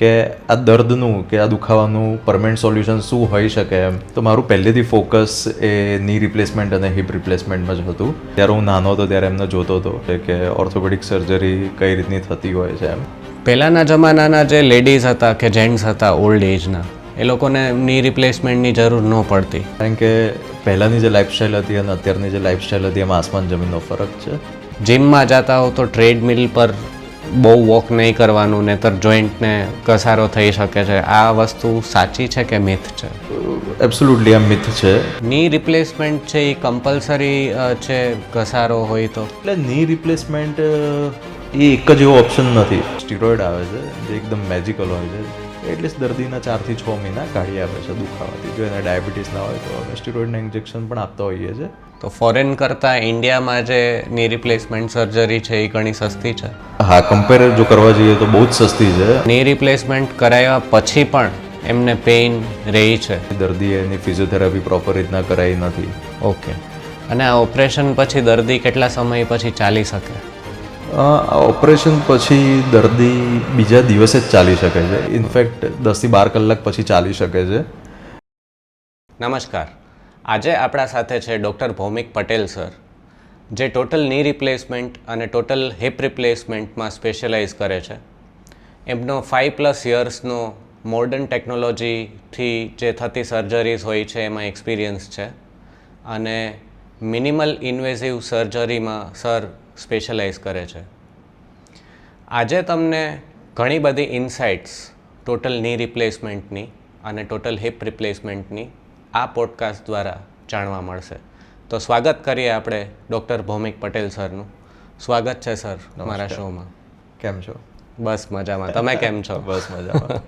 કે આ દર્દનું કે આ દુખાવાનું પરમેનન્ટ સોલ્યુશન શું હોઈ શકે એમ. તો મારું પહેલેથી ફોકસ એ ની રિપ્લેસમેન્ટ અને હિપ રિપ્લેસમેન્ટમાં જ હતું. જ્યારે હું નાનો હતો ત્યારે એમને જોતો હતો કે ઓર્થોપેડિક સર્જરી કઈ રીતની થતી હોય છે એમ. પહેલાંના જમાનાના જે લેડીઝ હતા કે જેન્ટ્સ હતા ઓલ્ડ એજના, એ લોકોને ની રિપ્લેસમેન્ટની જરૂર ન પડતી. કારણ કે પહેલાંની જે લાઈફસ્ટાઈલ હતી અને અત્યારની જે લાઈફસ્ટાઈલ હતી એમાં આસમાન જમીનનો ફરક છે. જિમમાં જતા હો તો ટ્રેડમિલ પર બહુ વોક નહીં કરવાનું, નહીંતર જોઈન્ટને ઘસારો થઈ શકે છે. આ વસ્તુ સાચી છે કે મિથ છે? એબ્સોલ્યુટલી આ મિથ છે. ની રિપ્લેસમેન્ટ છે એ કમ્પલસરી છે ઘસારો હોય તો? એટલે ની રિપ્લેસમેન્ટ એ એક જ એવો ઓપ્શન નથી. સ્ટીરોઇડ આવે છે જે એકદમ મેજિકલ હોય છે, એટલીસ્ટ દર્દીના 4 થી 6 મહિના કાઢી આપે છે દુખાવાથી. જો એને ડાયાબિટીસ ના હોય તો અમે સ્ટીરોઇડના ઇન્જેક્શન પણ આપતા હોઈએ છીએ. તો ફોરેન કરતાં ઇન્ડિયામાં જે ની રિપ્લેસમેન્ટ સર્જરી છે એ ઘણી સસ્તી છે? હા, કમ્પેર જો કરવા જઈએ તો બહુ જ સસ્તી છે. ની રિપ્લેસમેન્ટ કરાવ્યા પછી પણ એમને પેઇન રહે છે? દર્દીએ એની ફિઝિયોથેરાપી પ્રોપર રીતના કરાઈ નથી. ઓકે. અને આ ઓપરેશન પછી દર્દી કેટલા સમય પછી ચાલી શકે? આ ઓપરેશન પછી દર્દી બીજા દિવસે જ ચાલી શકે છે. ઇનફેક્ટ 10 થી 12 કલાક પછી ચાલી શકે છે. નમસ્કાર. આજે આપણા સાથે છે ડૉક્ટર ભૌમિક પટેલ સર, જે ટોટલ ની રિપ્લેસમેન્ટ અને ટોટલ હિપ રિપ્લેસમેન્ટમાં સ્પેશિયલાઇઝ કરે છે. એમનો 5+ યર્સનો મોડર્ન ટેકનોલોજીથી જે થતી સર્જરીઝ હોય છે એમાં એક્સપિરિયન્સ છે, અને મિનિમલ ઇન્વેઝિવ સર્જરીમાં સર સ્પેશિયલાઇઝ કરે છે. આજે તમને ઘણી બધી ઇન્સાઇટ્સ ટોટલ ની રિપ્લેસમેન્ટની અને ટોટલ હિપ રિપ્લેસમેન્ટની આ પોડકાસ્ટ દ્વારા જાણવા મળશે. તો સ્વાગત કરીએ આપણે ડૉક્ટર ભૌમિક પટેલ સરનું. સ્વાગત છે સર મારા શોમાં. કેમ છો? બસ મજામાં. તમે કેમ છો? બસ મજામાં.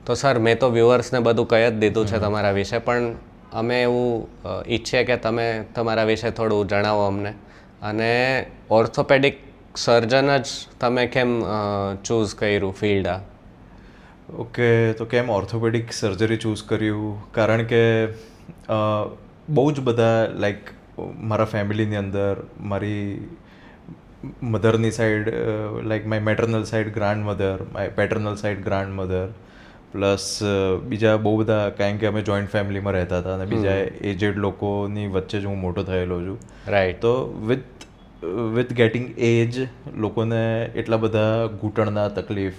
તો સર, મેં તો વ્યુઅર્સને બધું કહી જ દીધું છે તમારા વિશે, પણ અમે એવું ઈચ્છીએ કે તમે તમારા વિશે થોડું જણાવો અમને. અને ઓર્થોપેડિક સર્જન જ તમે કેમ ચૂઝ કર્યું ફિલ્ડ આ? ઓકે, તો કેમ ઓર્થોપેડિક સર્જરી ચૂઝ કર્યું? કારણ કે બહુ જ બધા લાઈક મારા ફેમિલીની અંદર મારી મધરની side, like my maternal side grandmother, my paternal side grandmother, plus બીજા બહુ બધા, કારણ કે અમે જોઈન્ટ ફેમિલીમાં રહેતા હતા અને બીજા એજેડ લોકોની વચ્ચે જ હું મોટો થયેલો છું. રાઈટ. તો વિથ ગેટિંગ એજ લોકોને એટલા બધા ઘૂંટણના તકલીફ,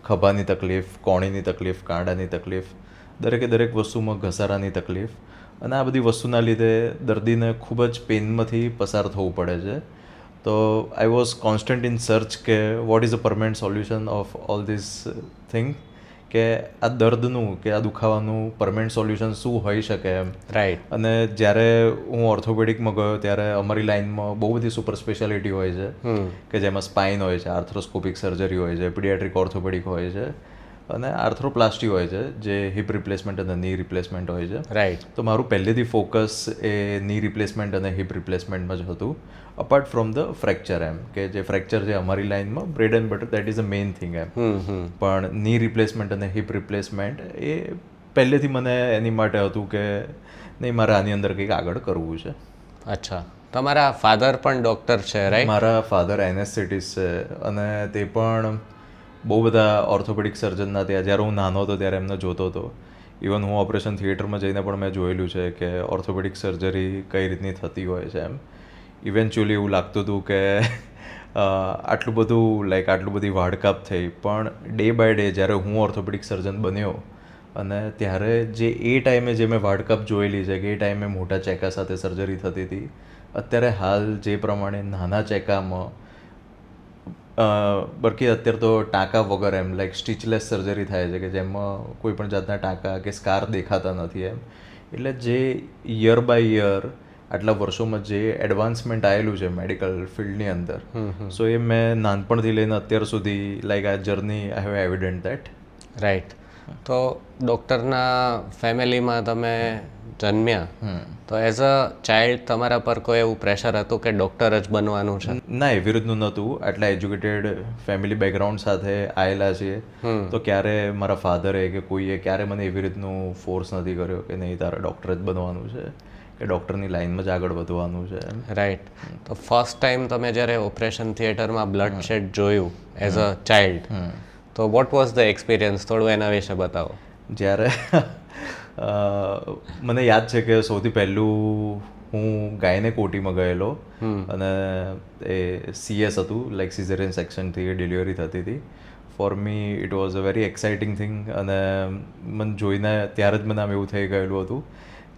ખભાની તકલીફ, કોણીની તકલીફ, કાંડાની તકલીફ, દરેક વસ્તુમાં ઘસારાની તકલીફ, અને આ બધી વસ્તુના લીધે દર્દીને ખૂબ જ પેઇનમાંથી પસાર થવું પડે છે. તો I was constant in search કે what is a permanent solution of all this thing, કે આ દર્દનું કે આ દુખાવાનું પરમેનન્ટ સોલ્યુશન શું હોઈ શકે એમ. રાઈટ. અને જ્યારે હું ઓર્થોપેડિકમાં ગયો ત્યારે અમારી લાઇનમાં બહુ બધી સુપર સ્પેશિયાલિટી હોય છે, કે જેમાં સ્પાઇન હોય છે, આર્થ્રોસ્કોપિક સર્જરી હોય છે, પીડિયાટ્રિક ઓર્થોપેડિક હોય છે, અને આર્થ્રોપ્લાસ્ટી હોય છે જે હિપ રિપ્લેસમેન્ટ અને ની રિપ્લેસમેન્ટ હોય છે. રાઈટ. તો મારું પહેલેથી ફોકસ એ ની રિપ્લેસમેન્ટ અને હિપ રિપ્લેસમેન્ટમાં જ હતું, અપાર્ટ ફ્રોમ ધ ફ્રેક્ચર એમ, કે જે ફ્રેક્ચર છે અમારી લાઇનમાં bread and butter, that is a main thing એમ. પણ ની રિપ્લેસમેન્ટ અને હિપ રિપ્લેસમેન્ટ એ પહેલેથી મને એની માટે હતું કે નહીં, મારે આની અંદર કંઈક આગળ કરવું છે. અચ્છા. તમારા ફાધર પણ ડૉક્ટર છે, રાઈટ? મારા ફાધર એનેસ્થેટિસ્ટ છે, અને તે પણ બહુ બધા ઓર્થોપેડિક સર્જનના ત્યાં, જ્યારે હું નાનો હતો ત્યારે એમને જોતો હતો. ઇવન હું ઓપરેશન થિયેટરમાં જઈને પણ મેં જોયેલું છે કે ઓર્થોપેડિક સર્જરી કઈ રીતની થતી હોય છે એમ. ઇવેન્ચ્યુઅલી એવું લાગતું હતું કે આટલું બધી વાઢકાપ થઈ, પણ ડે બાય ડે જ્યારે હું ઓર્થોપેડિક સર્જન બન્યો અને ત્યારે જે એ ટાઈમે જે મેં વાઢકાપ જોયેલી છે, કે એ ટાઈમે મોટા ચેકા સાથે સર્જરી થતી હતી, અત્યારે હાલ જે પ્રમાણે નાના ચેકામાં બરકી અત્યારે તો ટાંકા વગર એમ, લાઈક સ્ટીચલેસ સર્જરી થાય છે, કે જેમાં કોઈ પણ જાતના ટાંકા કે સ્કાર દેખાતા નથી એમ. એટલે જે યર બાય યર આટલા વર્ષોમાં જે એડવાન્સમેન્ટ આવેલું છે મેડિકલ ફિલ્ડની અંદર, સો એ મેં નાનપણથી લઈને અત્યાર સુધી, લાઈક આ journey I have evident that. Right. તો ડૉક્ટરના ફેમિલીમાં તમે જન્મ્યા, તો એઝ અ ચાઇલ્ડ તમારા પર કોઈ એવું પ્રેશર હતું કે ડૉક્ટર જ બનવાનું છે? ના, એવી રીતનું નહોતું. આટલા એજ્યુકેટેડ ફેમિલી બેકગ્રાઉન્ડ સાથે આવેલા છીએ, તો ક્યારે મારા ફાધરે કે કોઈએ ક્યારે મને એવી રીતનું ફોર્સ નથી કર્યો કે નહીં, તારે ડૉક્ટર જ બનવાનું છે, કે ડૉક્ટરની લાઇનમાં જ આગળ વધવાનું છે. રાઈટ. તો ફર્સ્ટ ટાઈમ તમે જ્યારે ઓપરેશન થિયેટરમાં બ્લડ શેડ જોયું એઝ અ ચાઇલ્ડ, તો વોટ વોઝ ધ એક્સપિરિયન્સ, થોડું એના વિશે બતાવો. જ્યારે મને યાદ છે કે સૌથી પહેલું હું ગાયનેક ઓટીમાં ગયેલો અને એ CS હતું, લાઈક સિઝેરિયન સેક્શનથી એ ડિલિવરી થતી હતી. For me it was a very exciting thing. અને મને જોઈને ત્યારે જ મને આમ એવું થઈ ગયેલું હતું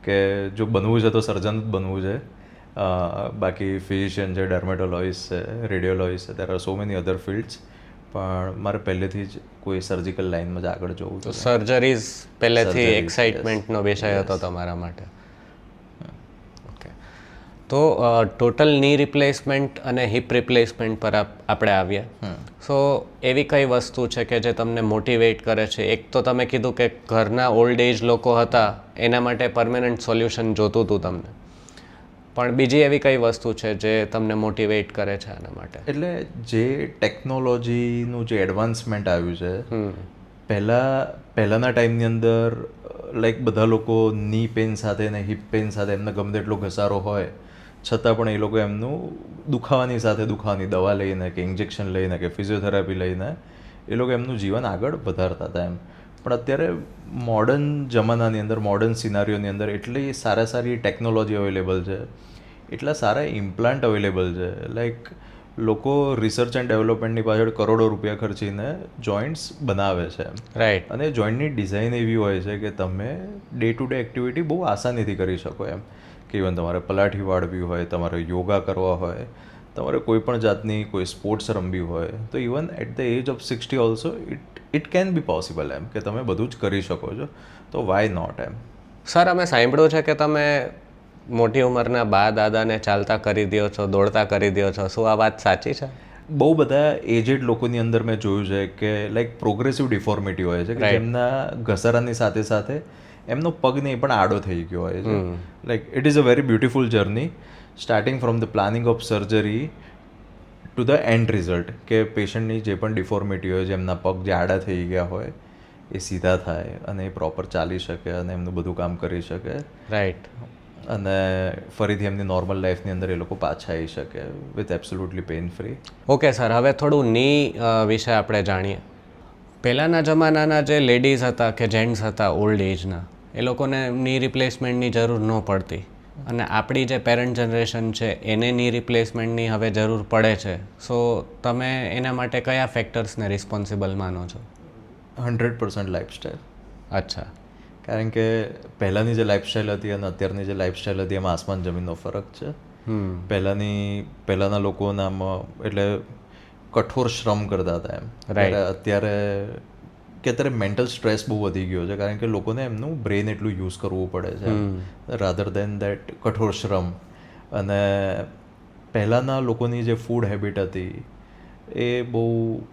કે જો બનવું છે તો સર્જન જ બનવું છે. બાકી ફિઝિશિયન છે, ડર્મેટોલોજીસ્ટ છે, રેડિયોલોજીસ્ટ છે, there are so many other fields, પણ મારે પહેલેથી જ કોઈ સર્જિકલ લાઇનમાં જ આગળ જવું તો હતું. સર્જરીઝ પહેલેથી Surgeries, એક્સાઇટમેન્ટનો વિષય yes. હતો તમારા માટે. ઓકે, તો ટોટલ ની રિપ્લેસમેન્ટ અને હિપ રિપ્લેસમેન્ટ પર આપણે આવીએ. સો એવી કઈ વસ્તુ છે કે જે તમને મોટિવેટ કરે છે? એક તો તમે કીધું કે ઘરના ઓલ્ડ એજ લોકો હતા એના માટે પરમેનન્ટ સોલ્યુશન જોતું હતું તમને, પણ બીજી એવી કઈ વસ્તુ છે જે તમને મોટિવેટ કરે છે આના માટે? એટલે જે ટેકનોલોજીનું જે એડવાન્સમેન્ટ આવ્યું છે, પહેલાંના ટાઈમની અંદર લાઈક બધા લોકો ની પેન સાથે ને હિપ પેન સાથે એમને ગમે તેટલો ઘસારો હોય છતાં પણ એ લોકો એમનું દુખાવાની દવા લઈને કે ઇન્જેક્શન લઈને કે ફિઝિયોથેરાપી લઈને એ લોકો એમનું જીવન આગળ વધારતા હતા એમ. પણ અત્યારે મોડર્ન જમાનાની અંદર, મોડર્ન સિનારીઓની અંદર એટલી સારી ટેકનોલોજી અવેલેબલ છે, એટલા સારા ઇમ્પ્લાન્ટ અવેલેબલ છે. લાઈક લોકો રિસર્ચ એન્ડ ડેવલપમેન્ટની પાછળ કરોડો રૂપિયા ખર્ચીને જોઈન્ટ્સ બનાવે છે. રાઈટ. અને જોઈન્ટની ડિઝાઇન એવી હોય છે કે તમે ડે ટુ ડે એક્ટિવિટી બહુ આસાનીથી કરી શકો એમ. કે ઇવન તમારે પલાઠી વાળવી હોય, તમારે યોગા કરવા હોય, તમારે કોઈ પણ જાતની કોઈ સ્પોર્ટ્સ રમવી હોય, તો even at the age of 60 also it can be possible એમ, કે તમે બધું જ કરી શકો છો. તો વાય નોટ એમ. સર, અમે સાંભળ્યું છે કે તમે મોટી ઉંમરના બા દાદાને ચાલતા કરી દો છો, દોડતા કરી દો છો. શું આ વાત સાચી છે? બહુ બધા એજેડ લોકોની અંદર મેં જોયું છે કે લાઈક પ્રોગ્રેસિવ ડિફોર્મિટી હોય છે કે જેમના ઘસારાની સાથે સાથે એમનો પગ નહીં પણ આડો થઈ ગયો હોય છે. Like it is a very beautiful journey, starting from the planning of surgery to the and result, કે પેશન્ટની જે પણ ડિફોર્મિટી હોય, જેમના પગ જે આડા થઈ ગયા હોય એ સીધા થાય અને એ પ્રોપર ચાલી શકે અને એમનું બધું કામ કરી શકે. રાઈટ. અને ફરીથી એમની નોર્મલ લાઈફની અંદર એ લોકો પાછા આવી શકે with absolutely pain free. Okay sir, હવે થોડું ની વિશે આપણે જાણીએ. પહેલાંના જમાનાના જે લેડીઝ હતા કે જેન્ટ્સ હતા ઓલ્ડ એજના, એ લોકોને ની રિપ્લેસમેન્ટની જરૂર ન પડતી, અને આપણી જે પેરેન્ટ જનરેશન છે એને ની રિપ્લેસમેન્ટની હવે જરૂર પડે છે. સો તમે એના માટે કયા ફેક્ટર્સને રિસ્પોન્સિબલ માનો છો? 100% લાઈફસ્ટાઈલ. અચ્છા. કારણ કે પહેલાંની જે લાઈફસ્ટાઈલ હતી અને અત્યારની જે લાઈફસ્ટાઈલ હતી એમાં આસમાન જમીનનો ફરક છે. પહેલાંના લોકોનામાં એટલે કઠોર શ્રમ કરતા હતા એમ. અત્યારે મેન્ટલ સ્ટ્રેસ બહુ વધી ગયો છે, કારણ કે લોકોને એમનું બ્રેન એટલું યુઝ કરવું પડે છે રાધર દેન દેટ કઠોર શ્રમ. અને પહેલાંના લોકોની જે ફૂડ હેબિટ હતી એ બહુ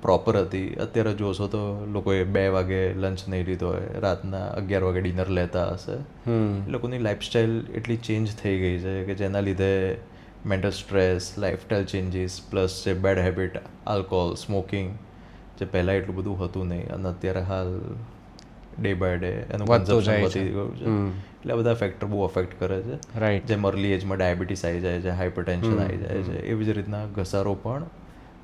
પ્રોપર હતી. અત્યારે જોશો તો લોકોએ 2 વાગે લંચ નહીં લીધો હોય, રાતના 11 વાગે ડિનર લેતા હશે. એ લોકોની લાઈફસ્ટાઈલ એટલી ચેન્જ થઈ ગઈ છે કે જેના લીધે mental stress, lifestyle changes, plus જે બેડ હેબિટ, આલ્કોહોલ, સ્મોકિંગ, જે પહેલાં એટલું બધું હતું નહીં અને અત્યારે હાલ ડે બાય ડે એનું કન્ઝમ્પશન વધી ગયું છે. એટલે આ બધા ફેક્ટર બહુ અફેક્ટ કરે છે. રાઈટ. જેમ અર્લી એજમાં ડાયાબિટીસ આવી જાય છે, હાઇપરટેન્શન આવી જાય છે, એવી જ રીતના ઘસારો પણ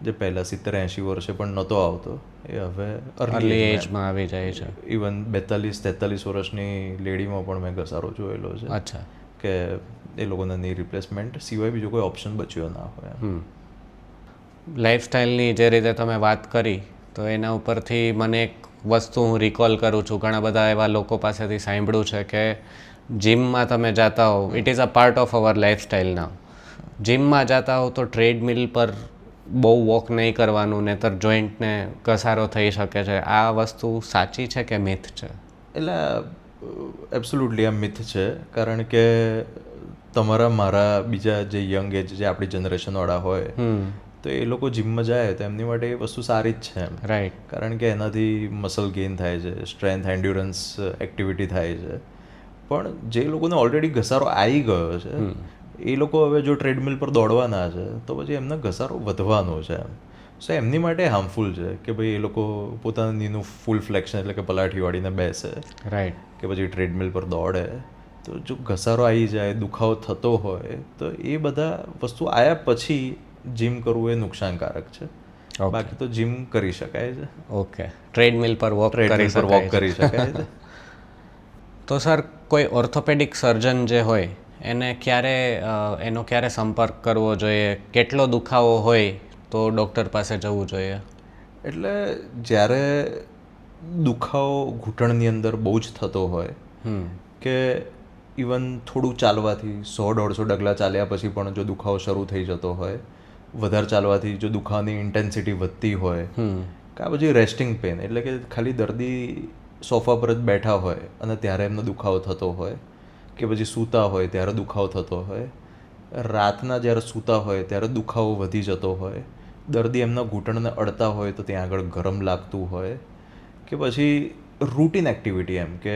જે પહેલાં 70-80 વર્ષે પણ નહોતો આવતો એ હવે અર્લી એજમાં આવી જાય છે. ઇવન 42-43 વર્ષની લેડીમાં પણ મેં ઘસારો જોયેલો છે. અચ્છા. કે એ લોકોના ની રિપ્લેસમેન્ટ સિવાય બીજો કોઈ ઓપ્શન બચ્યો ના હોય. લાઈફસ્ટાઈલની જે રીતે તમે વાત કરી તો એના ઉપરથી મને એક વસ્તુ હું રિકોલ કરું છું. ઘણા બધા એવા લોકો પાસેથી સાંભળ્યું છે કે જિમમાં તમે જાતા હો, it is a part of our lifestyle now. જિમમાં જાતા હો તો ટ્રેડમિલ પર બહુ વોક નહીં કરવાનું, નહીંતર જોઈન્ટને ઘસારો થઈ શકે છે. આ વસ્તુ સાચી છે કે મિથ છે? એટલે એબ્સોલ્યુટલી આ મિથ છે, કારણ કે તમારા મારા બીજા જે યંગ એજ જે આપણી જનરેશનવાળા હોય તો એ લોકો જિમમાં જાય તો એમની માટે એ વસ્તુ સારી જ છે. રાઈટ. કારણ કે એનાથી મસલ ગેઇન થાય છે, સ્ટ્રેન્થ, એન્ડ્યુરન્સ એક્ટિવિટી થાય છે. પણ જે લોકોને ઓલરેડી ઘસારો આવી ગયો છે એ લોકો હવે જો ટ્રેડમિલ પર દોડવાના છે તો પછી એમનો ઘસારો વધવાનો છે. સો એમની માટે હાર્મફુલ છે કે ભાઈ એ લોકો પોતાના નીનું ફૂલ ફ્લેક્શન એટલે કે પલાઠી વાળીને બેસે. રાઈટ. કે પછી ટ્રેડમિલ પર દોડે તો જો ઘસારો આવી જાય, દુખાવો થતો હોય તો એ બધા વસ્તુ આવ્યા પછી જિમ કરવું એ નુકસાનકારક છે. Okay. બાકી તો જીમ કરી શકાય છે, ઓકે, ટ્રેડમિલ પર વોક કરી ટ્રેડમિલ પર વોક શકાય છે. કરી શકાય છે. તો સર, કોઈ ઓર્થોપેડિક સર્જન જે હોય એને એનો ક્યારે સંપર્ક કરવો જોઈએ? કેટલો દુખાવો હોય તો ડૉક્ટર પાસે જવું જોઈએ? એટલે જ્યારે દુખાવો ઘૂંટણની અંદર બહુ જ થતો હોય કે ઇવન થોડું ચાલવાથી 100-150 ડગલા ચાલ્યા પછી પણ જો દુખાવો શરૂ થઈ જતો હોય, વધારે ચાલવાથી જો દુખાવાની ઇન્ટેન્સિટી વધતી હોય, કે આ પછી રેસ્ટિંગ પેન એટલે કે ખાલી દર્દી સોફા પર જ બેઠા હોય અને ત્યારે એમનો દુખાવો થતો હોય, કે પછી સૂતા હોય ત્યારે દુખાવો થતો હોય, રાતના જ્યારે સૂતા હોય ત્યારે દુખાવો વધી જતો હોય, દર્દી એમના ઘૂંટણને અડતા હોય તો ત્યાં આગળ ગરમ લાગતું હોય, કે પછી રૂટીન એક્ટિવિટી એમ કે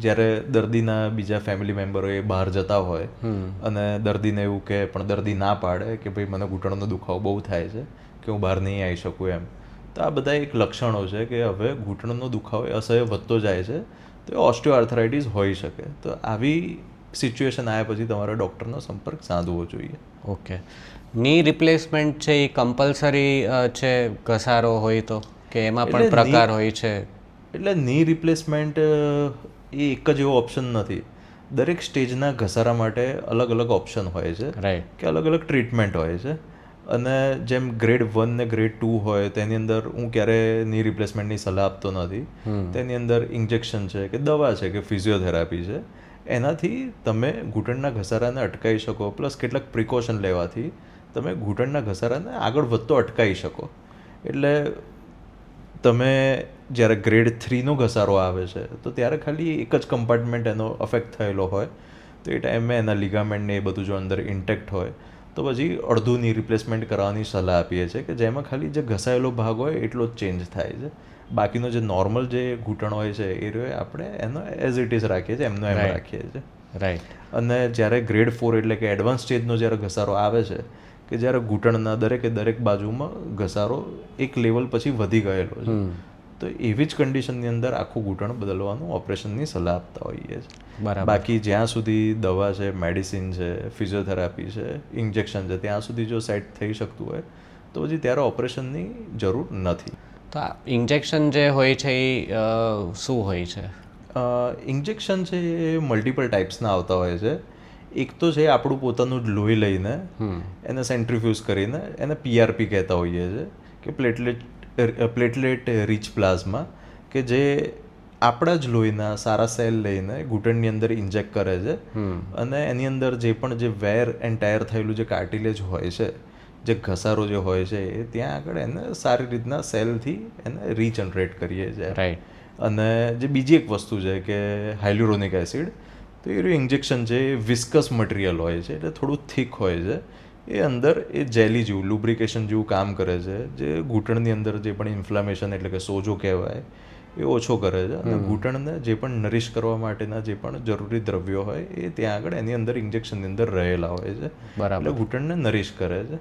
જ્યારે દર્દીના બીજા ફેમિલી મેમ્બરો એ બહાર જતા હોય અને દર્દીને એવું કે પણ દર્દી ના પાડે કે ભાઈ મને ઘૂંટણનો દુખાવો બહુ થાય છે કે હું બહાર નહીં આવી શકું એમ, તો આ બધા એક લક્ષણો છે કે હવે ઘૂંટણનો દુખાવો અસહ્ય વધતો જાય છે, તો એ ઓસ્ટિયોઆર્થરાઇટિસ હોઈ શકે. તો આવી સિચ્યુએશન આવ્યા પછી તમારે ડૉક્ટરનો સંપર્ક સાધવો જોઈએ. ઓકે, ની રિપ્લેસમેન્ટ છે એ કમ્પલસરી છે ઘસારો હોય તો, કે એમાં પણ એટલે પ્રકાર હોય છે? એટલે ની રિપ્લેસમેન્ટ એ એક જ એવો ઓપ્શન નથી. દરેક સ્ટેજના ઘસારા માટે અલગ અલગ ઓપ્શન હોય છે, રાઈટ, કે અલગ અલગ ટ્રીટમેન્ટ હોય છે. અને જેમ ગ્રેડ 1 ને ગ્રેડ 2 હોય તેની અંદર હું ક્યારે ની રિપ્લેસમેન્ટની સલાહ આપતો નથી. તેની અંદર ઇન્જેક્શન છે કે દવા છે કે ફિઝિયોથેરાપી છે, એનાથી તમે ઘૂંટણના ઘસારાને અટકાવી શકો, પ્લસ કેટલાક પ્રિકોશન લેવાથી તમે ઘૂંટણના ઘસારાને આગળ વધતો અટકાવી શકો. એટલે તમે જ્યારે ગ્રેડ 3નો ઘસારો આવે છે તો ત્યારે ખાલી એક જ કમ્પાર્ટમેન્ટ એનો અફેક્ટ થયેલો હોય, તો એ ટાઈમે એના લિગામેન્ટને એ બધું જો અંદર ઇન્ટેક્ટ હોય તો પછી અડધું ની રિપ્લેસમેન્ટ કરવાની સલાહ આપીએ છીએ, કે જેમાં ખાલી જે ઘસાયેલો ભાગ હોય એટલો જ ચેન્જ થાય છે. બાકીનો જે નોર્મલ જે ઘૂંટણ હોય છે એ રહ્યો આપણે એનો એઝ ઇટ ઇઝ રાખીએ છીએ, એમનો એમ રાખીએ છીએ. રાઈટ. અને જ્યારે ગ્રેડ 4 એટલે કે એડવાન્સ સ્ટેજનો જ્યારે ઘસારો આવે છે, કે જ્યારે ઘૂંટણના દરેક બાજુમાં ઘસારો એક લેવલ પછી વધી ગયેલો છે, તો એવી જ કન્ડિશનની અંદર આખું ઘૂંટણ બદલવાનું ઓપરેશનની સલાહ આપતા હોઈએ છીએ. બરાબર. બાકી જ્યાં સુધી દવા છે, મેડિસિન છે, ફિઝિયોથેરાપી છે, ઇન્જેક્શન છે, ત્યાં સુધી જો સેટ થઈ શકતું હોય તો પછી ત્યારે ઓપરેશનની જરૂર નથી. તો આ ઇન્જેક્શન જે હોય છે એ શું હોય છે? ઇન્જેક્શન છે એ મલ્ટિપલ ટાઈપ્સના આવતા હોય છે. એક તો છે આપણું પોતાનું જ લોહી લઈને એને સેન્ટ્રીફ્યુઝ કરીને એને PRP કહેતા હોઈએ છીએ, કે પ્લેટલેટ રિચ પ્લાઝમા, કે જે આપણા જ લોહીના સારા સેલ લઈને ઘૂંટણની અંદર ઇન્જેક્ટ કરે છે અને એની અંદર જે પણ જે વેર એન્ડ ટાયર થયેલું જે કાર્ટિલેજ હોય છે, જે ઘસારો જે હોય છે, એ ત્યાં આગળ એને સારી રીતના સેલથી એને રીજનરેટ કરીએ છીએ. રાઈટ. અને જે બીજી એક વસ્તુ છે કે હાઇલ્યુરોનિક એસિડ, તો એ ઇન્જેક્શન છે એ વિસ્કસ મટીરિયલ હોય છે, એટલે થોડું થીક હોય છે. એ અંદર એ જેલી જેવું લુબ્રિકેશન જેવું કામ કરે છે, જે ઘૂંટણની અંદર જે પણ ઇન્ફ્લામેશન એટલે કે સોજો કહેવાય એ ઓછો કરે છે, અને ઘૂંટણને જે પણ નરિશ કરવા માટેના જે પણ જરૂરી દ્રવ્યો હોય એ ત્યાં આગળ એની અંદર ઇન્જેક્શનની અંદર રહેલા હોય છે. બરાબર. એટલે ઘૂંટણને નરિશ કરે છે.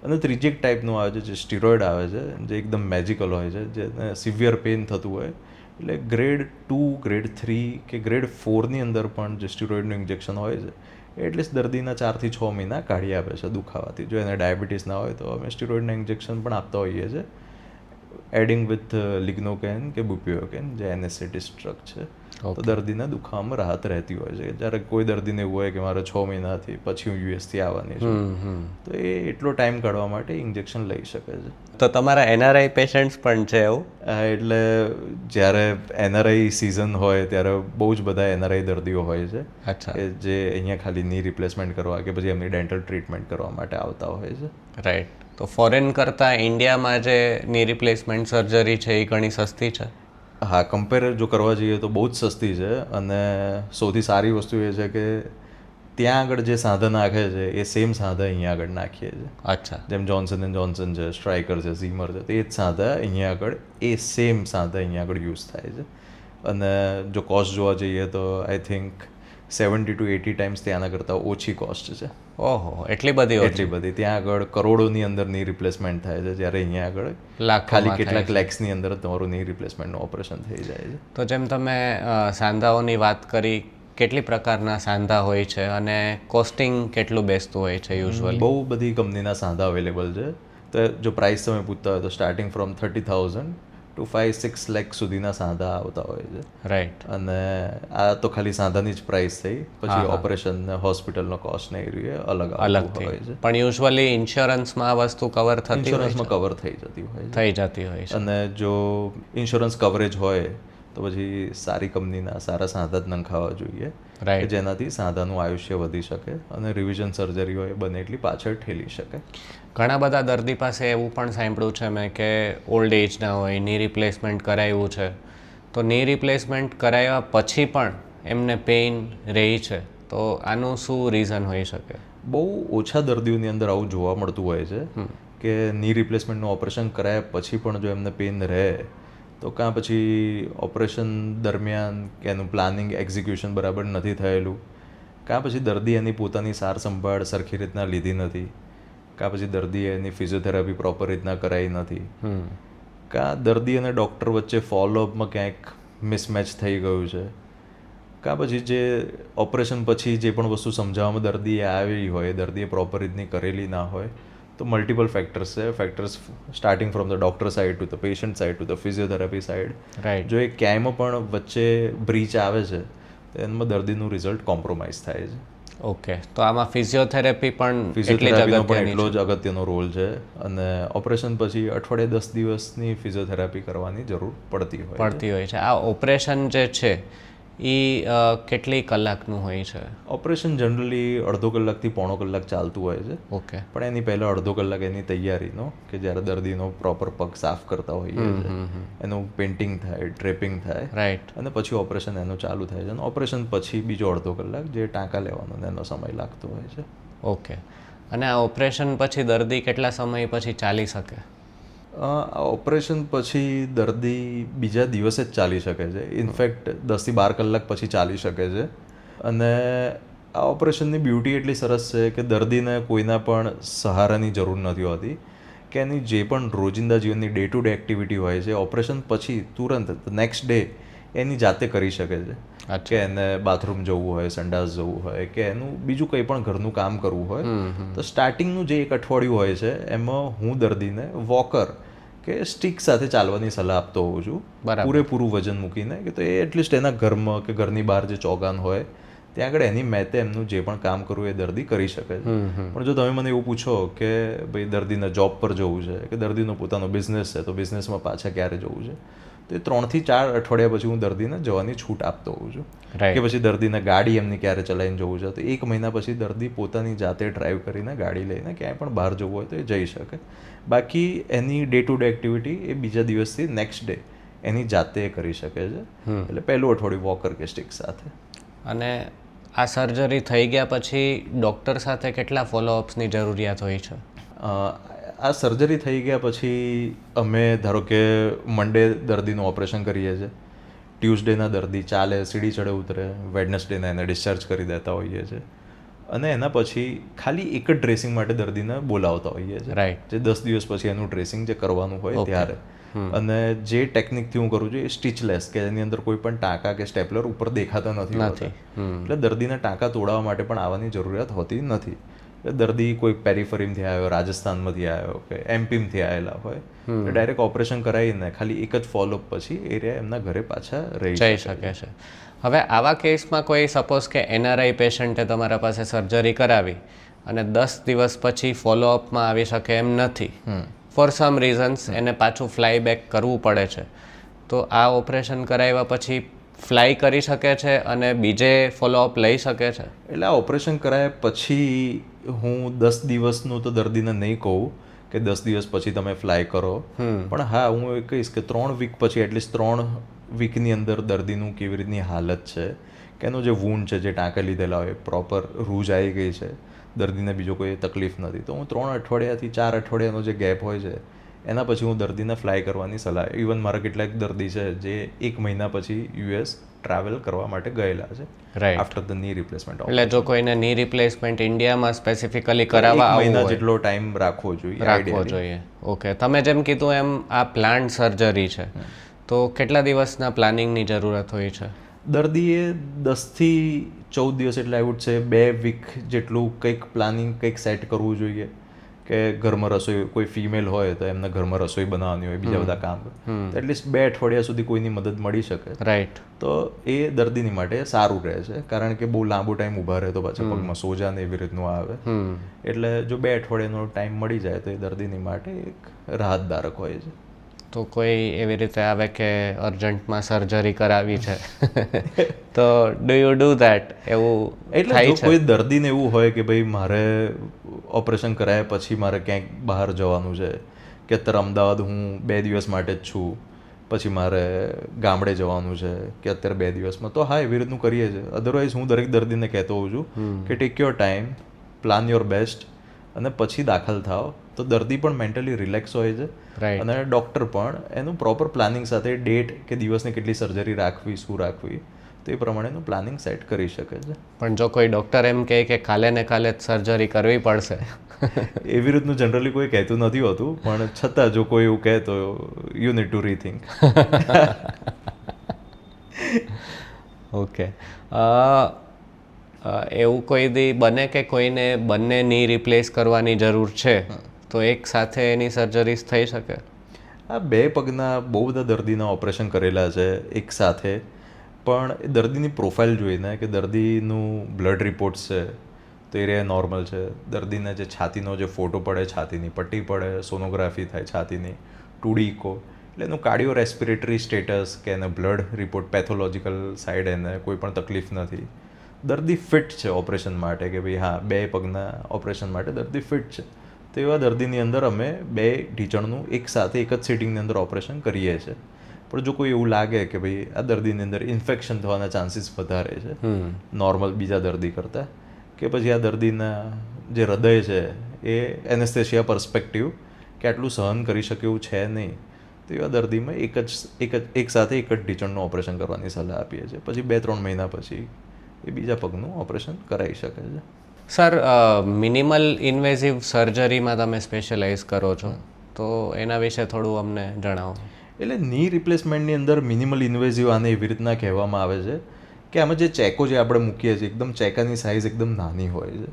અને ત્રીજી એક ટાઈપનું આવે છે જે સ્ટીરોઇડ આવે છે, જે એકદમ મેજિકલ હોય છે, જેને સિવિયર પેઇન થતું હોય, એટલે ગ્રેડ 2, ગ્રેડ 3 કે ગ્રેડ 4ની અંદર પણ જે સ્ટીરોઇડનું ઇન્જેક્શન હોય છે એટલીસ્ટ દર્દીના 4 થી 6 મહિના કાઢી આપે છે દુખાવાથી. જો એને ડાયાબિટીસ ના હોય તો અમે સ્ટીરોઇડના ઇન્જેક્શન પણ આપતા હોઈએ છીએ, એડિંગ વિથ લિગ્નોકેન કે બુપિયોકેન, જે એનેસ્થેટિસ્ટ ડ્રગ છે. તો દર્દીને દુખાવામાં રાહત રહેતી હોય છે. જ્યારે કોઈ દર્દીને એવું હોય કે મારે 6 મહિનાથી પછી હું યુએસથી આવવાની છું, તો એ એટલો ટાઈમ કાઢવા માટે ઇન્જેક્શન લઈ શકે છે. તો તમારા NRI પેશન્ટ્સ પણ છે એવું? એટલે જ્યારે NRI સિઝન હોય ત્યારે બહુ જ બધા NRI દર્દીઓ હોય છે, અચ્છા. કે જે અહીંયા ખાલી ની રિપ્લેસમેન્ટ કરવા કે પછી એમની ડેન્ટલ ટ્રીટમેન્ટ કરવા માટે આવતા હોય છે. રાઈટ. તો ફોરેન કરતાં ઇન્ડિયામાં જે ની રિપ્લેસમેન્ટ સર્જરી છે એ ઘણી સસ્તી છે? હા, કમ્પેર જો કરવા જઈએ તો બહુ જ સસ્તી છે. અને સૌથી સારી વસ્તુ એ છે કે ત્યાં આગળ જે સાંધા નાખે છે એ સેમ સાંધા અહીંયા આગળ નાખીએ છીએ. અચ્છા. જેમ જોન્સન એન્ડ જોન્સન છે, સ્ટ્રાઇકર છે, ઝીમર છે, તો એ જ સાંધા અહીંયા આગળ એ સેમ સાંધા અહીંયા આગળ યુઝ થાય છે. અને જો કોસ્ટ જોવા જઈએ તો આઈ થિંક 70 to 80 ટાઈમ્સ ત્યાંના કરતાં ઓછી કોસ્ટ છે. ઓહો, એટલી બધી? એટલી બધી. ત્યાં આગળ કરોડોની અંદર ની રિપ્લેસમેન્ટ થાય છે, જ્યારે અહીંયા આગળ લાખોમાં ખાલી કેટલાક લેક્સની અંદર તમારું ની રિપ્લેસમેન્ટનું ઓપરેશન થઈ જાય છે. તો જેમ તમે સાંધાઓની વાત કરી, કેટલી પ્રકારના સાંધા હોય છે અને કોસ્ટિંગ કેટલું બેસતું હોય છે યુઝ્યુઅલી? બહુ બધી કંપનીના સાંધા અવેલેબલ છે. તો જો પ્રાઇસ તમે પૂછતા હોય તો સ્ટાર્ટિંગ ફ્રોમ 30,000 to 5-6 લાખ સુધીના સાંધા આવતા હોય છે. રાઈટ. અને આ તો ખાલી સાંધાની જ પ્રાઇસ થઈ, પછી ઓપરેશન ને હોસ્પિટલનો કોસ્ટ ને એ અલગ અલગથી હોય છે. પણ યુઝ્યુઅલી ઇન્સ્યોરન્સમાં આ વસ્તુ કવર થતી હોય ઇન્સ્યોરન્સમાં કવર થઈ જતી હોય છે. થઈ જતી હોય છે. અને જો ઇન્સ્યોરન્સ કવરેજ હોય તો પછી સારી કંપનીના સારા સાંધા જ નંખાવા જોઈએ, રાઈટ. જેનાથી સાંધાનું આયુષ્ય વધી શકે અને રિવિઝન સર્જરી હોય બને એટલી પાછળ ઠેલી શકે. ઘણા બધા દર્દી પાસે એવું પણ સાંભળ્યું છે મેં કે ઓલ્ડ એજના હોય, ની રિપ્લેસમેન્ટ કરાવ્યું છે, તો ની રિપ્લેસમેન્ટ કરાવ્યા પછી પણ એમને પેઇન રહી છે, તો આનું શું રીઝન હોઈ શકે? બહુ ઓછા દર્દીઓની અંદર આવું જોવા મળતું હોય છે કે ની રિપ્લેસમેન્ટનું ઓપરેશન કરાયા પછી પણ જો એમને પેઇન રહે તો કાં પછી ઓપરેશન દરમિયાન કે એનું પ્લાનિંગ એક્ઝિક્યુશન બરાબર નથી થયેલું, કાં પછી દર્દી એની પોતાની સાર સંભાળ સરખી રીતના લીધી નથી, કાં પછી દર્દીએ એની ફિઝિયોથેરાપી પ્રોપર રીતના કરાવી નથી, કાં દર્દી અને ડૉક્ટર વચ્ચે ફોલોઅપમાં ક્યાંક મિસમેચ થઈ ગયું છે, કાં પછી જે ઓપરેશન પછી જે પણ વસ્તુ સમજાવવામાં દર્દીએ આવી હોય દર્દીએ પ્રોપર રીતની કરેલી ના હોય. તો મલ્ટિપલ ફેક્ટર્સ છે. Factors starting from the doctor side two the patient side to the physiotherapy side. Right. જો એ ક્યાંયમાં પણ વચ્ચે બ્રીચ આવે છે તો એમાં દર્દીનું રિઝલ્ટ કોમ્પ્રોમાઇઝ થાય છે. ઓકે, તો આમાં ફિઝિયોથેરાપી પણ ફિઝિયોથેરાપીનો પણ એટલો જ અગત્યનો રોલ છે. અને ઓપરેશન પછી અઠવાડિયે 10 દિવસની ફિઝિયોથેરાપી કરવાની જરૂર પડતી હોય છે. આ ઓપરેશન જે છે એ કેટલી કલાકનું હોય છે? ઓપરેશન જનરલી અડધો કલાકથી પોણો કલાક ચાલતું હોય છે. ઓકે. પણ એની પહેલાં અડધો કલાક એની તૈયારીનો, કે જ્યારે દર્દીનો પ્રોપર પગ સાફ કરતા હોઈએ છે, એનું પેઇન્ટિંગ થાય, ડ્રેપિંગ થાય, રાઈટ. અને પછી ઓપરેશન એનું ચાલુ થાય છે. અને ઓપરેશન પછી બીજો અડધો કલાક જે ટાંકા લેવાનો એનો સમય લાગતો હોય છે. ઓકે. અને આ ઓપરેશન પછી દર્દી કેટલા સમય પછી ચાલી શકે? આ ઓપરેશન પછી દર્દી બીજા દિવસે જ ચાલી શકે છે. ઇનફેક્ટ 10 થી 12 કલાક પછી ચાલી શકે છે. અને આ ઓપરેશનની બ્યુટી એટલી સરસ છે કે દર્દીને કોઈના પણ સહારાની જરૂર નથી હોતી, કે એની જે પણ રોજિંદા જીવનની ડે ટુ ડે એક્ટિવિટી હોય છે ઓપરેશન પછી તુરંત નેક્સ્ટ ડે એની જાતે કરી શકે છે. કે એને બાથરૂમ જવું હોય, સંડાસ જવું હોય, કે એનું બીજું કંઈ પણ ઘરનું કામ કરવું હોય, તો સ્ટાર્ટિંગનું જે એક અઠવાડિયું હોય છે એમાં હું દર્દીને વોકર કે સ્ટિક સાથે ચાલવાની સલાહ આપતો હોઉં છું, પૂરેપૂરું વજન મૂકીને, કે તો એ એટલીસ્ટ એના ઘરમાં કે ઘરની બહાર જે ચોગાન હોય ત્યાં આગળ એની મેતે એમનું જે પણ કામ કરવું એ દર્દી કરી શકે છે. પણ જો તમે મને એવું પૂછો કે ભાઈ દર્દીને જોબ પર જવું છે, કે દર્દીનો પોતાનો બિઝનેસ છે, તો બિઝનેસમાં પાછા ક્યારે જવું છે, તો એ 3 થી 4 અઠવાડિયા પછી હું દર્દીને જવાની છૂટ આપતો હોઉં છું. કે પછી દર્દીને ગાડી એમની ક્યારે ચલાવીને જવું છે, તો 1 મહિના પછી દર્દી પોતાની જાતે ડ્રાઈવ કરીને ગાડી લઈને ક્યાંય પણ બહાર જવું હોય તો એ જઈ શકે. બાકી એની ડે ટુ ડે એક્ટિવિટી એ બીજા દિવસથી નેક્સ્ટ ડે એની જાતે કરી શકે છે. એટલે પહેલું અઠવાડિયું વોકર કે સ્ટિક સાથે. અને આ સર્જરી થઈ ગયા પછી ડૉક્ટર સાથે કેટલા ફોલોઅપ્સની જરૂરિયાત હોય છે? આ સર્જરી થઈ ગયા પછી અમે ધારો કે મંડે દર્દીનું ઓપરેશન કરીએ છીએ, ટ્યુઝડેના દર્દી ચાલે, સીડી ચડે ઉતરે, વેડનસડેના એને ડિસ્ચાર્જ કરી દેતા હોઈએ છીએ. અને એના પછી ખાલી એક જ ડ્રેસિંગ માટે દર્દીને બોલાવતા હોઈએ છીએ, રાઈટ. જે 10 દિવસ પછી એનું ડ્રેસિંગ જે કરવાનું હોય ત્યારે. અને જે ટેકનિકથી હું કરું છું એ સ્ટીચલેસ, કે એની અંદર કોઈ પણ ટાંકા કે સ્ટેપલર ઉપર દેખાતા નથી હોતા. એટલે દર્દીને ટાંકા તોડાવવા માટે પણ આવવાની જરૂરિયાત હોતી નથી. એટલે દર્દી કોઈ પેરીફરીમથી આવ્યો, રાજસ્થાનમાંથી આવ્યો કે એમપીમાંથી આવેલા હોય, ડાયરેક્ટ ઓપરેશન કરાવીને ખાલી એક જ ફોલોઅપ પછી એરિયા એમના ઘરે પાછા રહી જઈ શકે છે. હવે આવા કેસમાં કોઈ સપોઝ કે એનઆરઆઈ પેશન્ટે તમારા પાસે સર્જરી કરાવી અને 10 દિવસ પછી ફોલોઅપમાં આવી શકે એમ નથી, ફોર સમ રીઝન્સ એને પાછું ફ્લાય બેક કરવું પડે છે, તો આ ઓપરેશન કરાવ્યા પછી ફ્લાય કરી શકે છે અને બીજે ફોલોઅપ લઈ શકે છે? એટલે આ ઓપરેશન કરાયા પછી હું 10 દિવસનું તો દર્દીને નહીં કહું કે 10 દિવસ પછી તમે ફ્લાય કરો, પણ હા હું એ કહીશ કે 3 વીક પછી, એટલીસ્ટ 3 વીકની અંદર દર્દીનું કેવી રીતની હાલત છે, કે એનો જે વૂન્ડ છે, જે ટાંકા લીધેલા હોય, પ્રોપર રૂજ આવી ગઈ છે, દર્દીને બીજો કોઈ તકલીફ નથી, તો હું 3 અઠવાડિયાથી 4 અઠવાડિયાનો જે ગેપ હોય છે એના પછી હું દર્દીને ફ્લાય કરવાની સલાહ. ઇવન મારા કેટલાક દર્દી છે જે 1 મહિના પછી યુએસ ટ્રાવેલ કરવા માટે ગયેલા છે, આફ્ટર ધ ની રિપ્લેસમેન્ટ. એટલે જો કોઈને ની રિપ્લેસમેન્ટ ઇન્ડિયામાં સ્પેસિફિકલી કરાવવા આવવું હોય, 1 મહિના જેટલો ટાઈમ રાખવો જોઈએ. ઓકે. તમે જેમ કીધું એમ આ પ્લાન્ટ સર્જરી છે, તો કેટલા દિવસના પ્લાનિંગની જરૂરત હોય છે? દર્દીએ 10 થી 14 દિવસ, એટલે આઈ વુડ સે 2 વીક જેટલું કંઈક પ્લાનિંગ કંઈક સેટ કરવું જોઈએ, કે ઘરમાં રસોઈ કોઈ ફિમેલ હોય તો એમને ઘરમાં રસોઈ બનાવવાની હોય, બીજા બધા કામ, તો એટલીસ્ટ 2 અઠવાડિયા સુધી કોઈની મદદ મળી શકે. રાઈટ. તો એ દર્દીની માટે સારું રહે છે, કારણ કે બહુ લાંબો ટાઈમ ઊભા રહે તો પાછા પગમાં સોજા ને એવી રીતનું આવે. એટલે જો 2 અઠવાડિયાનો ટાઈમ મળી જાય તો એ દર્દીની માટે એક રાહતદારક હોય છે. તો કોઈ એવી રીતે આવે કે અર્જન્ટમાં સર્જરી કરાવી છે તો ડુ યુ ડુ ધેટ? એવું એટલે જો કોઈ દર્દીને એવું હોય કે ભાઈ મારે ઓપરેશન કરાયા પછી મારે ક્યાંક બહાર જવાનું છે, કે અત્યારે અમદાવાદ હું 2 દિવસ માટે જ છું, પછી મારે ગામડે જવાનું છે કે અત્યારે 2 દિવસમાં, તો હા એવી રીતનું કરીએ છીએ. અધરવાઇઝ હું દરેક દર્દીને કહેતો હોઉં છું કે take your time, plan your best, અને પછી દાખલ થાવ. તો દર્દી પણ મેન્ટલી રિલેક્સ હોય છે, અને ડૉક્ટર પણ એનું પ્રોપર પ્લાનિંગ સાથે ડેટ કે દિવસની કેટલી સર્જરી રાખવી, શું રાખવી, તો એ પ્રમાણેનું પ્લાનિંગ સેટ કરી શકે છે. પણ જો કોઈ ડૉક્ટર એમ કહે કે કાલે ને કાલે જ સર્જરી કરવી પડશે એવી રીતનું જનરલી કોઈ કહેતું નથી હોતું, પણ છતાં જો કોઈ એવું કહે તો યુ નીડ ટુ રીથિંક. ઓકે. એવું કોઈ દી બને કે કોઈને બંને ની રિપ્લેસ કરવાની જરૂર છે તો એક સાથે એની સર્જરીઝ થઈ શકે? આ 2 પગના બહુ બધા દર્દીના ઓપરેશન કરેલા છે એક સાથે, પણ એ દર્દીની પ્રોફાઇલ જોઈને કે દર્દીનું બ્લડ રિપોર્ટ્સ છે તો એ રહ્યા નોર્મલ છે, દર્દીને જે છાતીનો જે ફોટો પડે, છાતીની પટ્ટી પડે, સોનોગ્રાફી થાય છાતીની, 2D ઇકો, એટલે એનું કાર્ડિયો રેસ્પિરેટરી સ્ટેટસ કે એને બ્લડ રિપોર્ટ, પેથોલોજીકલ સાઈડ એને કોઈ પણ તકલીફ નથી, દર્દી ફિટ છે ઓપરેશન માટે, કે ભાઈ હા 2 પગના ઓપરેશન માટે દર્દી ફિટ છે, તો એવા દર્દીની અંદર અમે 2 ઢીંચણનું એક સાથે એક જ સિટિંગની અંદર ઓપરેશન કરીએ છીએ. પણ જો કોઈ એવું લાગે કે ભાઈ આ દર્દીની અંદર ઇન્ફેક્શન થવાના ચાન્સીસ વધારે છે નોર્મલ બીજા દર્દી કરતાં, કે પછી આ દર્દીના જે હૃદય છે એ એનેસ્થેશિયા પર્સપેક્ટિવ કે આટલું સહન કરી શકે એવું છે નહીં, તો એવા દર્દીમાં એક સાથે એક જ ઢીંચણનું ઓપરેશન કરવાની સલાહ આપીએ છીએ. પછી 2-3 મહિના પછી એ બીજા પગનું ઓપરેશન કરાવી શકે છે. સર, મિનિમલ ઇન્વેઝિવ સર્જરીમાં તમે સ્પેશિયલાઇઝ કરો છો, તો એના વિશે થોડું અમને જણાવો. એટલે ની રિપ્લેસમેન્ટની અંદર મિનિમલ ઇન્વેઝિવ આને એવી રીતના કહેવામાં આવે છે કે આમાં જે ચેકો જે આપણે મૂકીએ છીએ એકદમ ચેકાની સાઇઝ એકદમ નાની હોય છે,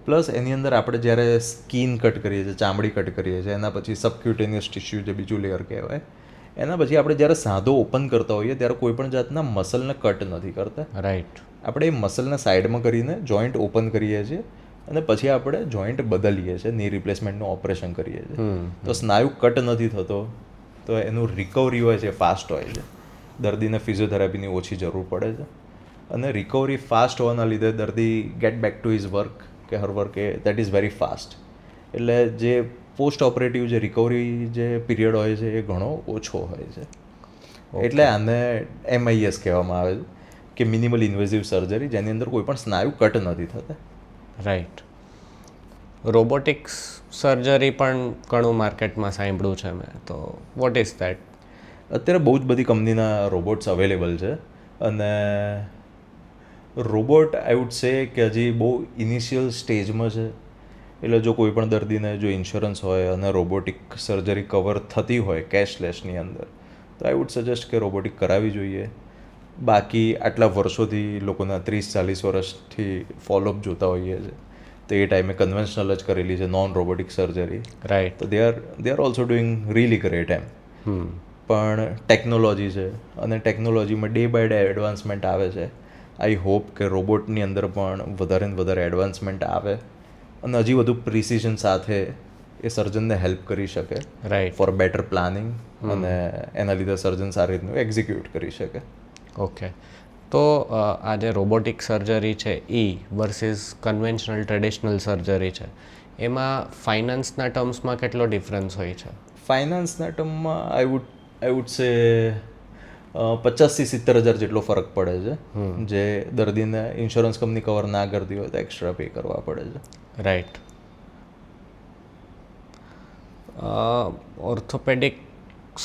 પ્લસ એની અંદર આપણે જ્યારે સ્કિન કટ કરીએ છીએ, ચામડી કટ કરીએ છીએ, એના પછી સબક્યુટેનિયસ ટિશ્યુ જે બીજું લેયર કહેવાય, એના પછી આપણે જ્યારે સાદો ઓપન કરતા હોઈએ ત્યારે કોઈ પણ જાતના મસલને કટ નથી કરતા. રાઈટ. આપણે એ મસલને સાઈડમાં કરીને જોઈન્ટ ઓપન કરીએ છીએ અને પછી આપણે જોઈન્ટ બદલીએ છીએ, ની રિપ્લેસમેન્ટનું ઓપરેશન કરીએ છીએ. તો સ્નાયુ કટ નથી થતો, તો એનું રિકવરી હોય છે ફાસ્ટ હોય છે, દર્દીને ફિઝિયોથેરાપીની ઓછી જરૂર પડે છે, અને રિકવરી ફાસ્ટ હોવાના લીધે દર્દી get back to his work કે હર વર્ક એ દેટ ઇઝ વેરી ફાસ્ટ. એટલે જે પોસ્ટ ઓપરેટિવ જે રિકવરી જે પીરિયડ હોય છે એ ઘણો ઓછો હોય છે. એટલે આને MIS કહેવામાં આવે છે, કે મિનિમલ ઇન્વેઝિવ સર્જરી, જેની અંદર કોઈ પણ સ્નાયુ કટ નથી થતા. રાઈટ. રોબોટિક્સ સર્જરી પણ ઘણું માર્કેટમાં સાંભળ્યું છે મેં, તો વોટ ઇઝ દેટ? અત્યારે બહુ જ બધી કંપનીના રોબોટ્સ અવેલેબલ છે, અને રોબોટ આઈ વુડ સે કે હજી બહુ ઇનિશિયલ સ્ટેજમાં છે. એટલે જો કોઈ પણ દર્દીને જો ઇન્સ્યોરન્સ હોય અને રોબોટિક સર્જરી કવર થતી હોય કેશલેસની અંદર, તો આઈ વુડ સજેસ્ટ કે રોબોટિક કરાવવી જોઈએ. બાકી આટલા વર્ષોથી લોકોના 30-40 વર્ષથી ફોલોઅપ જોતા હોઈએ છીએ, તો એ ટાઈમે કન્વેન્શનલ જ કરેલી છે નોન રોબોટિક સર્જરી. રાઈટ. તો they are also doing really great એમ. પણ ટેકનોલોજી છે, અને ટેકનોલોજીમાં ડે બાય ડે એડવાન્સમેન્ટ આવે છે. આઈ હોપ કે રોબોટની અંદર પણ વધારે ને વધારે એડવાન્સમેન્ટ આવે અને હજી વધુ પ્રિસિઝન સાથે એ સર્જનને હેલ્પ કરી શકે. રાઈટ. ફોર બેટર પ્લાનિંગ, અને એના લીધે સર્જન સારી રીતનું એક્ઝિક્યુટ કરી શકે. ઓકે. તો આ જે રોબોટિક સર્જરી છે એ વર્સિસ કન્વેન્શનલ ટ્રેડિશનલ સર્જરી છે, એમાં ફાઇનાન્સના ટર્મ્સમાં કેટલો ડિફરન્સ હોય છે? ફાઇનાન્સના ટર્મમાં આઈ વુડ સે 50,000-70,000 જેટલો ફરક પડે છે, જે દર્દીને ઇન્સ્યોરન્સ કંપની કવર ના કરતી હોય તો એક્સ્ટ્રા પે કરવા પડે છે. રાઈટ. ઓર્થોપેડિક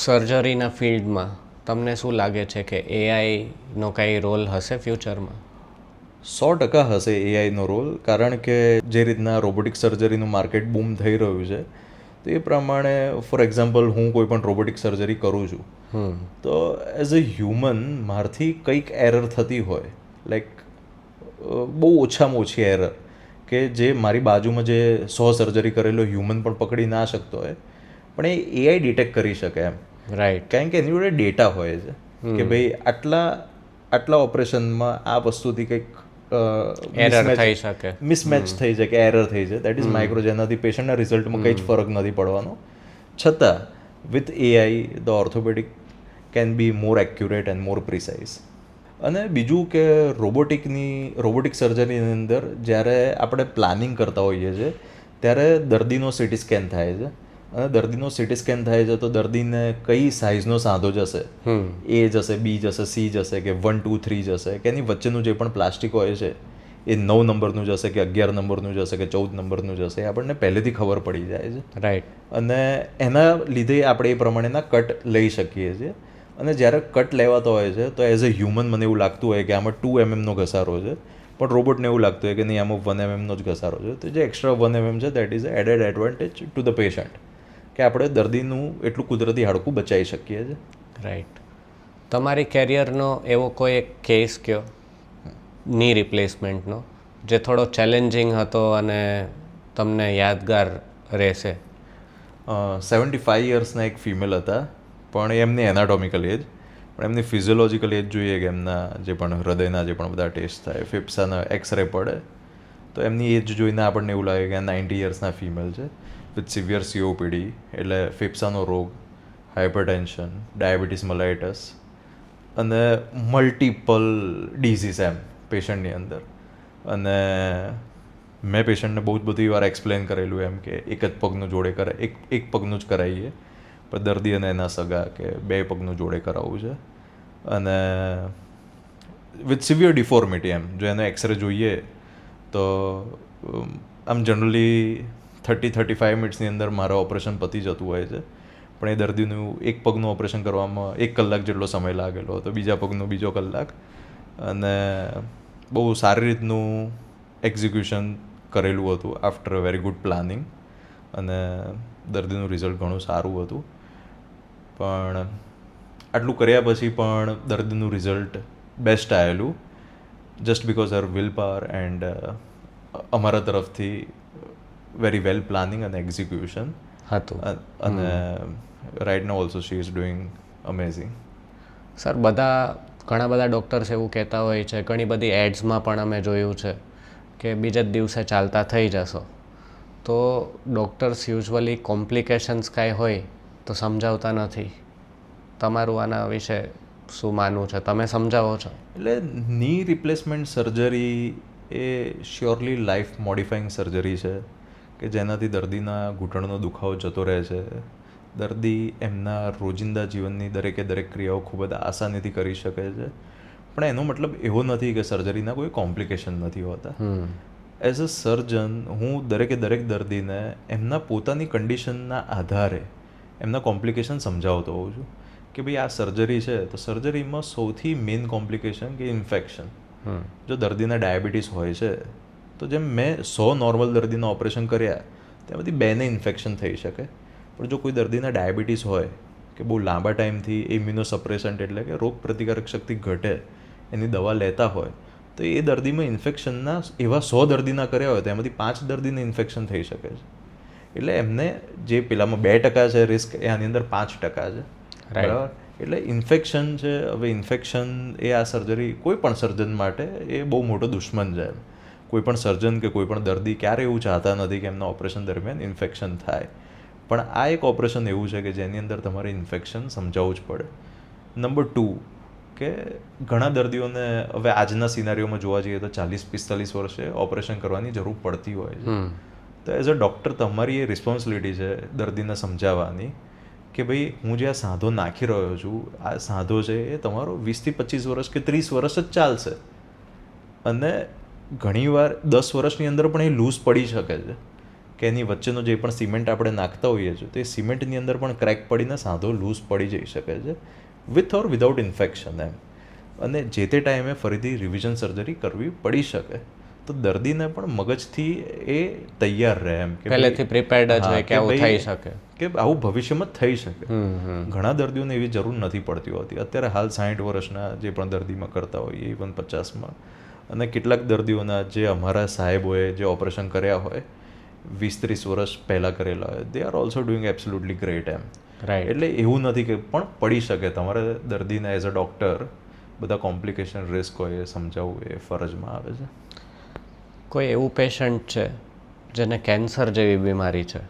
સર્જરીના ફિલ્ડમાં તમને શું લાગે છે કે એઆઈનો કાંઈ રોલ હશે ફ્યુચરમાં? 100% હશે એઆઈનો રોલ, કારણ કે જે રીતના રોબોટિક સર્જરીનું માર્કેટ બૂમ થઈ રહ્યું છે, તો એ પ્રમાણે ફોર એક્ઝામ્પલ હું કોઈ પણ રોબોટિક સર્જરી કરું છું, તો એઝ અ હ્યુમન મારથી કંઈક એરર થતી હોય, લાઈક બહુ ઓછામાં ઓછી એરર, કે જે મારી બાજુમાં જે 100 સર્જરી કરેલો હ્યુમન પણ પકડી ના શકતો હોય, પણ એ એઆઈ ડિટેક્ટ કરી શકે એમ. રાઈટ. કારણ કે એની જોડે ડેટા હોય છે કે ભાઈ આટલા ઓપરેશનમાં આ વસ્તુથી કંઈક એરર થઈ શકે, મિસમેચ થઈ જાય કે એરર થઈ જાય, દેટ ઇઝ માઇક્રો, જેનાથી પેશન્ટના રિઝલ્ટમાં કંઈ જ ફરક નથી પડવાનો. છતાં with AI the orthopaedic can be more accurate and more precise. અને બીજું કે રોબોટિક સર્જરીની અંદર જ્યારે આપણે પ્લાનિંગ કરતા હોઈએ છીએ ત્યારે દર્દીનો સીટી સ્કેન થાય છે, અને દર્દીનો સીટી સ્કેન થાય છે તો દર્દીને કઈ સાઇઝનો સાંધો જશે, એ જશે, બી જશે, સી જશે કે 1, 2, 3 જશે, કે એની વચ્ચેનું જે પણ પ્લાસ્ટિક હોય છે એ 9 નંબરનું જશે કે 11 નંબરનું જશે કે 14 નંબરનું જશે, એ આપણને પહેલેથી ખબર પડી જાય છે. રાઈટ. અને એના લીધે આપણે એ પ્રમાણેના કટ લઈ શકીએ છીએ. અને જ્યારે કટ લેવાતો હોય છે તો એઝ અ હ્યુમન મને એવું લાગતું હોય કે આમાં 2 mm ઘસારો છે, પણ રોબોટને એવું લાગતું હોય કે નહીં, આમાં 1 mm જ ઘસારો છે. તો જે એક્સ્ટ્રા 1 mm છે that is added advantage to the patient, કે આપણે દર્દીનું એટલું કુદરતી હાડકું બચાવી શકીએ છીએ. રાઈટ. તમારી કેરિયરનો એવો કોઈ એક કેસ કયો ની રિપ્લેસમેન્ટનો જે થોડો ચેલેન્જિંગ હતો અને તમને યાદગાર રહેશે? 75 યર્સના એક ફિમેલ હતા, પણ એમની એનાટોમિકલ એજ, પણ એમની ફિઝિયોલોજીકલ એજ જોઈએ કે એમના જે પણ હૃદયના જે પણ બધા ટેસ્ટ થાય, ફેફસાના એક્સરે પડે, તો એમની એજ જોઈને આપણને એવું લાગે કે આ 90 યર્સના ફિમેલ છે વિથ સિવિયર COPD, એટલે ફેફસાનો રોગ, હાઇપરટેન્શન, ડાયાબિટીસ મલાઇટસ અને મલ્ટિપલ ડિઝીઝ એમ પેશન્ટની અંદર. અને મેં પેશન્ટને બહુ જ બધી વાર એક્સપ્લેન કરેલું એમ કે એક જ પગનું જોડે કરાય, એક પગનું જ કરાવીએ, પણ દર્દી અને એના સગા કે 2 પગનું જોડે કરાવવું છે. અને વિથ સિવિયર ડિફોર્મિટી એમ, જો એનો એક્સરે જોઈએ તો આમ જનરલી 30-35 મિનિટ્સની અંદર મારા ઓપરેશન પતી જતું હોય છે, પણ એ દર્દીનું એક પગનું ઓપરેશન કરવામાં 1 કલાક જેટલો સમય લાગેલો હતો, બીજા પગનું બીજો કલાક. અને બહુ સારી રીતનું એક્ઝિક્યુશન કરેલું હતું after a very good planning, અને દર્દીનું રિઝલ્ટ ઘણું સારું હતું. પણ આટલું કર્યા પછી પણ દર્દીનું રિઝલ્ટ બેસ્ટ આવેલું, just because her will power and અમારા તરફથી વેરી વેલ પ્લાનિંગ અને એક્ઝિક્યુશન હતું. અને right now also she is doing amazing. Sir, ઘણા બધા ડૉક્ટર્સ એવું કહેતા હોય છે, ઘણી બધી એડ્સમાં પણ અમે જોયું છે કે બીજા જ દિવસે ચાલતા થઈ જશો. તો ડૉક્ટર્સ યુઝ્યુઅલી કોમ્પ્લિકેશન્સ કાંઈ હોય તો સમજાવતા નથી. તમારું આના વિશે શું માનવું છે? તમે સમજાવો છો? એટલે ની રિપ્લેસમેન્ટ સર્જરી એ શ્યોરલી લાઈફ મોડિફાઈંગ સર્જરી છે કે જેનાથી દર્દીના ઘૂંટણનો દુખાવો જતો રહે છે. દર્દી એમના રોજિંદા જીવનની દરેકે દરેક ક્રિયાઓ ખૂબ જ આસાનીથી કરી શકે છે. પણ એનો મતલબ એવો નથી કે સર્જરીના કોઈ કોમ્પ્લિકેશન નથી હોતા. એઝ અ સર્જન હું દરેકે દરેક દર્દીને એમના પોતાની કન્ડિશનના આધારે એમના કોમ્પ્લિકેશન સમજાવતો હોઉં છું કે ભાઈ આ સર્જરી છે તો સર્જરીમાં સૌથી મેઇન કોમ્પ્લિકેશન કે ઇન્ફેક્શન. જો દર્દીને ડાયાબિટીસ હોય છે તો જેમ મેં 100 નોર્મલ દર્દીના ઓપરેશન કર્યા તેમાંથી 2ને ઇન્ફેક્શન થઈ શકે, પણ જો કોઈ દર્દીને ડાયાબિટીસ હોય કે બહુ લાંબા ટાઈમથી ઇમ્યુનોસપ્રેસન્ટ એટલે કે રોગ પ્રતિકારક શક્તિ ઘટે એની દવા લેતા હોય તો એ દર્દીમાં ઇન્ફેક્શનના એવા 100 દર્દીના કર્યા હોય તો એમાંથી 5 દર્દીને ઇન્ફેક્શન થઈ શકે છે. એટલે એમને જે પેલામાં 2% છે રિસ્ક, એ આની અંદર 5% છે. બરાબર? એટલે ઇન્ફેક્શન છે. હવે ઇન્ફેક્શન એ આ સર્જરી કોઈ પણ સર્જન માટે એ બહુ મોટો દુશ્મન છે. કોઈ પણ સર્જન કે કોઈ પણ દર્દી ક્યારે એવું ચાહતા નથી કે એમના ઓપરેશન દરમિયાન ઇન્ફેક્શન થાય, પણ આ એક ઓપરેશન એવું છે કે જેની અંદર તમારે ઇન્ફેક્શન સમજાવવું જ પડે. નંબર 2 કે ઘણા દર્દીઓને હવે આજના સિનારીઓમાં જોવા જઈએ તો 40-45 વર્ષે ઓપરેશન કરવાની જરૂર પડતી હોય છે. તો એઝ અ ડૉક્ટર તમારી એ રિસ્પોન્સિબિલિટી છે દર્દીને સમજાવવાની કે ભાઈ હું જે આ સાંધો નાખી રહ્યો છું, આ સાંધો છે એ તમારો 20-25 વર્ષ કે 30 વર્ષ જ ચાલશે, અને ઘણીવાર 10 વર્ષની અંદર પણ એ લૂઝ પડી શકે છે કે એની વચ્ચેનો જે પણ સિમેન્ટ આપણે નાખતા હોઈએ છીએ તો એ સિમેન્ટની અંદર પણ ક્રેક પડીને સાંધો લૂઝ પડી જઈ શકે છે વિથ ઓર વિધાઉટ ઇન્ફેક્શન એમ. અને જે તે ટાઈમે ફરીથી રિવિઝન સર્જરી કરવી પડી શકે તો દર્દીને પણ મગજથી એ તૈયાર રહે એમ કે પહેલેથી પ્રિપેર્ડ જ હોય કે આવું થઈ શકે, કે આવું ભવિષ્યમાં થઈ શકે. ઘણા દર્દીઓને એવી જરૂર નથી પડતી હોતી. અત્યારે હાલ 60 વર્ષના જે પણ દર્દીમાં કરતા હોઈએ, ઇવન 50માં, અને કેટલાક દર્દીઓના જે અમારા સાહેબોએ જે ઓપરેશન કર્યા હોય 20-30 વર્ષ પહેલાં કરેલા હોય, they are also doing absolutely great એમ. રાઈટ. એટલે એવું નથી કે પણ પડી શકે. તમારે દર્દીને એઝ અ ડૉક્ટર બધા કોમ્પ્લિકેશન રિસ્ક હોય એ સમજાવવું એ ફરજમાં આવે છે. કોઈ એવું પેશન્ટ છે જેને કેન્સર જેવી બીમારી છે,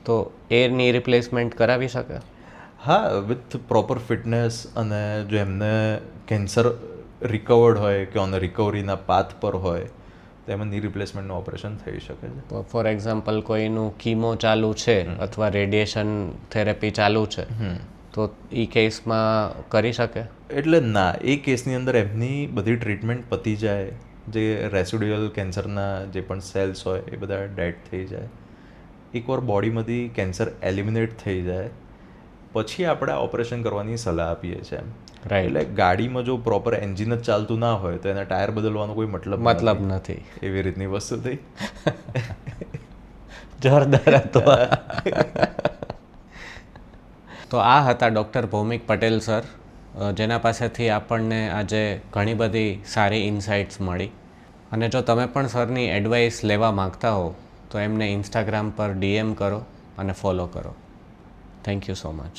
તો એ ની રિપ્લેસમેન્ટ કરાવી શકે? હા, વિથ પ્રોપર ફિટનેસ, અને જો એમને કેન્સર રિકવર્ડ હોય કે ઓન રિકવરીના પાથ પર હોય તો એમાં ની રિપ્લેસમેન્ટનું ઓપરેશન થઈ શકે છે. ફોર એક્ઝામ્પલ કોઈનું કીમો ચાલુ છે અથવા રેડિયેશન થેરેપી ચાલુ છે, તો એ કેસમાં કરી શકે? એટલે ના, એ કેસની અંદર એમની બધી ટ્રીટમેન્ટ પતી જાય, જે રેસિડ્યુઅલ કેન્સરના જે પણ સેલ્સ હોય એ બધા ડેડ થઈ જાય. એકવાર બોડીમાંથી કેન્સર એલિમિનેટ થઈ જાય પછી આપણે ઓપરેશન કરવાની સલાહ આપીએ છીએ. રાઈટ. એટલે ગાડીમાં જો પ્રોપર એન્જિન જ ચાલતું ના હોય તો એના ટાયર બદલવાનો કોઈ મતલબ નથી. એવી રીતની વસ્તુ થઈ. જોરદાર હતો. તો આ હતા ડૉક્ટર ભૌમિક પટેલ સર, જેના પાસેથી આપણને આજે ઘણી બધી સારી ઇન્સાઇટ્સ મળી. અને જો તમે પણ સરની એડવાઇસ લેવા માગતા હો તો એમને ઇન્સ્ટાગ્રામ પર DM કરો અને ફોલો કરો. Thank you so much.